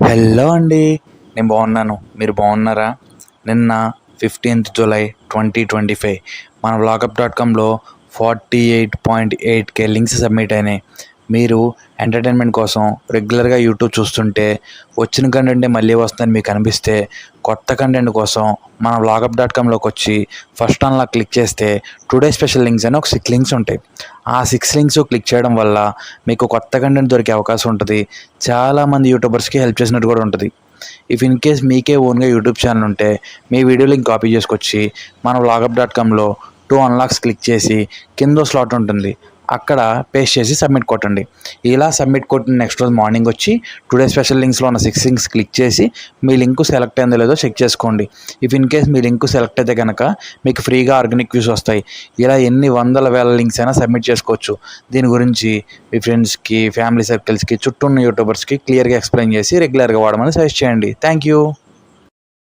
Hello అండి. నేను బాగున్నాను. మీరు బాగున్నారా? నిన్న 15th జూలై 2025 మన వ్లాగప్.comలో 48.8K లింక్స్ సబ్మిట్ అయినాయి. మీరు ఎంటర్టైన్మెంట్ కోసం రెగ్యులర్గా యూట్యూబ్ చూస్తుంటే వచ్చిన కంటెంటే మళ్ళీ వస్తుందని మీకు అనిపిస్తే కొత్త కంటెంట్ కోసం మన వ్లాగప్.comలోకి వచ్చి ఫస్ట్ ఆన్లా క్లిక్ చేస్తే టుడే స్పెషల్ లింక్స్ అని ఒక 6 లింక్స్ ఉంటాయి. ఆ 6 లింక్స్ క్లిక్ చేయడం వల్ల మీకు కొత్త కంటెంట్ దొరికే అవకాశం ఉంటుంది. చాలామంది యూట్యూబర్స్కి హెల్ప్ చేసినట్టు కూడా ఉంటుంది. ఇఫ్ ఇన్ కేస్ మీకే ఓన్గా యూట్యూబ్ ఛానల్ ఉంటే మీ వీడియో లింక్ కాపీ చేసుకొచ్చి మన వ్లాగప్.comలో 2 అన్లాక్స్ క్లిక్ చేసి కింద స్లాట్ ఉంటుంది, అక్కడ పేస్ట్ చేసి సబ్మిట్ కొట్టండి. ఇలా సబ్మిట్ కొట్టిన నెక్స్ట్ రోజు మార్నింగ్ వచ్చి టుడే స్పెషల్ లింక్స్లో ఉన్న 6 లింక్స్ క్లిక్ చేసి మీ లింక్ సెలెక్ట్ అయిందో లేదో చెక్ చేసుకోండి. If in case me link select అయితే కనుక మీకు ఫ్రీగా ఆర్గానిక్ వ్యూస్ వస్తాయి. ఇలా ఎన్ని వందల వేల లింక్స్ అయినా సబ్మిట్ చేసుకోవచ్చు. దీని గురించి మీ ఫ్రెండ్స్కి, ఫ్యామిలీ సర్కిల్స్కి, చుట్టూ ఉన్న యూట్యూబర్స్కి క్లియర్గా ఎక్స్ప్లెయిన్ చేసి రెగ్యులర్గా వాడమని సజెస్ట్ చేయండి. Thank you.